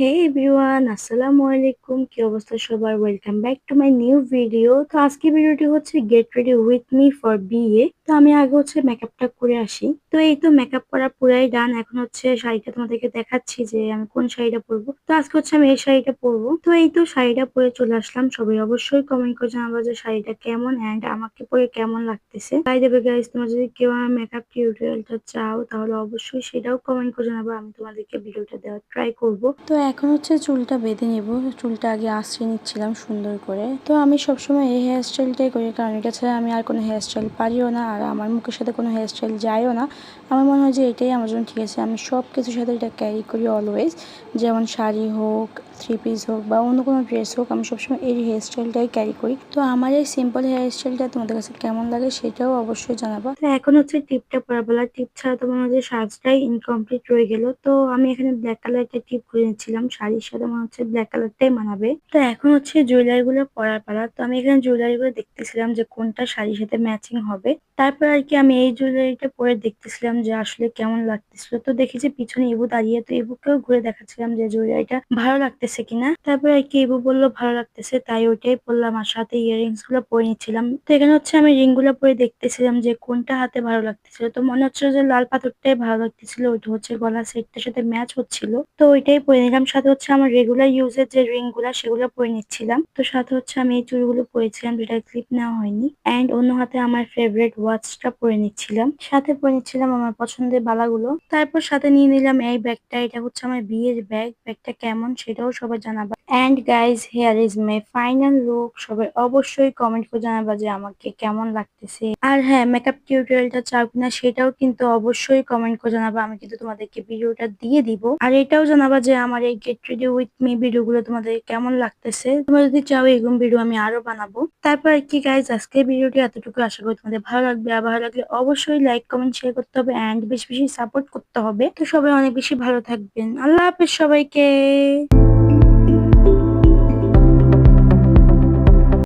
হে everyone, আসসালামু আলাইকুম। কি অবস্থা সবার? Welcome back to my new video. তো আজকে ভিডিওটি হচ্ছে get ready with me for বিয়ে। তো আমি আগে হচ্ছে মেকআপটা করে আসি। তো এই তো মেকআপ করা পুরাই ডান। এখন হচ্ছে শাড়িটা তোমাদেরকে দেখাচ্ছি যে আমি কোন শাড়িটা পরবো। তো আজকে হচ্ছে আমি এই শাড়িটা পরবো। তো এই তো শাড়িটা পরে চলে আসলাম। সবাই অবশ্যই কমেন্ট করে জানাবো যে শাড়িটা কেমন এন্ড আমাকে পরে কেমন লাগতেছে। তাই দেবে গাইস, তোমরা যদি কেউ আমার মেকআপ টিউটোরিয়ালটা চাও তাহলে অবশ্যই সেটাও কমেন্ট করে জানাবো। আমি তোমাদেরকে ভিডিওটা দেওয়ার ট্রাই করব। তো এখন হচ্ছে চুলটা বেঁধে নিব। চুলটা আগে আঁচড়ে নিচ্ছিলাম সুন্দর করে। তো আমি সবসময় এই হেয়ার স্টাইলটাই করি, কারণ এটা ছাড়া আমি আর কোনো হেয়ার স্টাইল পারিও না, আর আমার মুখের সাথে কোনো হেয়ার স্টাইল যায়ও না। আমার মনে হয় যে এটাই আমার জন্য ঠিক আছে। আমি সব কিছুর সাথে এটা ক্যারি করি অলওয়েজ, যেমন শাড়ি হোক, থ্রি পিস হোক বা অন্য কোনো ড্রেস হোক, আমি সবসময় এই হেয়ার স্টাইলটাই ক্যারি করি। তো আমার এই সিম্পল হেয়ার স্টাইলটা তোমাদের কাছে কেমন লাগে সেটাও অবশ্যই জানাবা। তো এখন হচ্ছে টিপটা পরা বলা। টিপ ছাড়া তো মনে হয় যে সাজটাই ইনকমপ্লিট রয়ে গেল। তো আমি এখানে ব্ল্যাক কালার একটা টিপ করে নিচ্ছিলাম, শাড়ির সাথে মনে হচ্ছে ব্ল্যাক কালারটাই মানাবে। তো এখন হচ্ছে জুয়েলারি গুলো পরার পালা। তো আমি এখানে জুয়েলারি গুলো দেখতেছিলাম যে কোনটা শাড়ির সাথে ম্যাচিং হবে। তারপর আর কি আমি এই জুয়েলারিটা পরে দেখতেছিলাম যে আসলে কেমন লাগতেছিল। তো দেখি যে পিছনে ইবু দাঁড়িয়ে, তো ইবুকেও ঘুরে দেখাচ্ছিলাম যে জুয়েলারিটা ভালো লাগতেছে কিনা। তারপর আর কি ইবু বললো ভালো লাগতেছে, তাই ওইটাই পরলাম আর সাথে ইয়াররিংস গুলো পরে নিচ্ছিলাম। তো এখানে হচ্ছে আমি রিং গুলো পরে দেখতেছিলাম যে কোনটা হাতে ভালো লাগতেছিল। তো মনে হচ্ছিল যে লাল পাথরটাই ভালো লাগতেছিল, ওইটা হচ্ছে গলা সেটটার সাথে ম্যাচ হচ্ছিল, তো ওইটাই পরে নিলাম। সাথে হচ্ছে আমার রেগুলার ইউজের যে রিং গুলা সেগুলো পরে নিচ্ছিলাম। তো সাথে হচ্ছে আমি এই চুড়িগুলো পরেছিলাম, যেটা ক্লিপ নেওয়া হয়নি। এন্ড অন্য হাতে আমার ফেভারিট ওয়াচটা পরে নিচ্ছিলাম, সাথে পরে নিচ্ছিলাম আমার পছন্দের বালাগুলো। তারপর সাথে নিয়ে নিলাম এই ব্যাগটা। এটা হচ্ছে আমার বিয়ের ব্যাগ। ব্যাগটা কেমন সেটাও সবাই জানাবা। And guys, here is my final look. সবাই অবশ্যই কমেন্ট করে জানাবা যে আমাকে কেমন লাগতেছে। আর হ্যাঁ, মেকআপ টিউটোরিয়ালটা চাও কিনা সেটাও কিন্তু অবশ্যই কমেন্ট করে জানাবা। আমি কিন্তু তোমাদেরকে ভিডিওটা দিয়ে দিব। আর এটাও জানাবা যে আমার এই get ready with me video গুলো তোমাদের কেমন লাগতেছে। তোমরা যদি চাও এরকম ভিডিও আমি আরো বানাবো। তারপর আর কি গাইজ, আজকের ভিডিওটি এতটুকু। আশা করি তোমাদের ভালো লাগবে। আর ভালো লাগলে অবশ্যই লাইক কমেন্ট শেয়ার করতে হবে এন্ড বেশি বেশি সাপোর্ট করতে হবে। তো সবাই অনেক বেশি ভালো থাকবেন। আল্লাহ হাফেজ সবাইকে।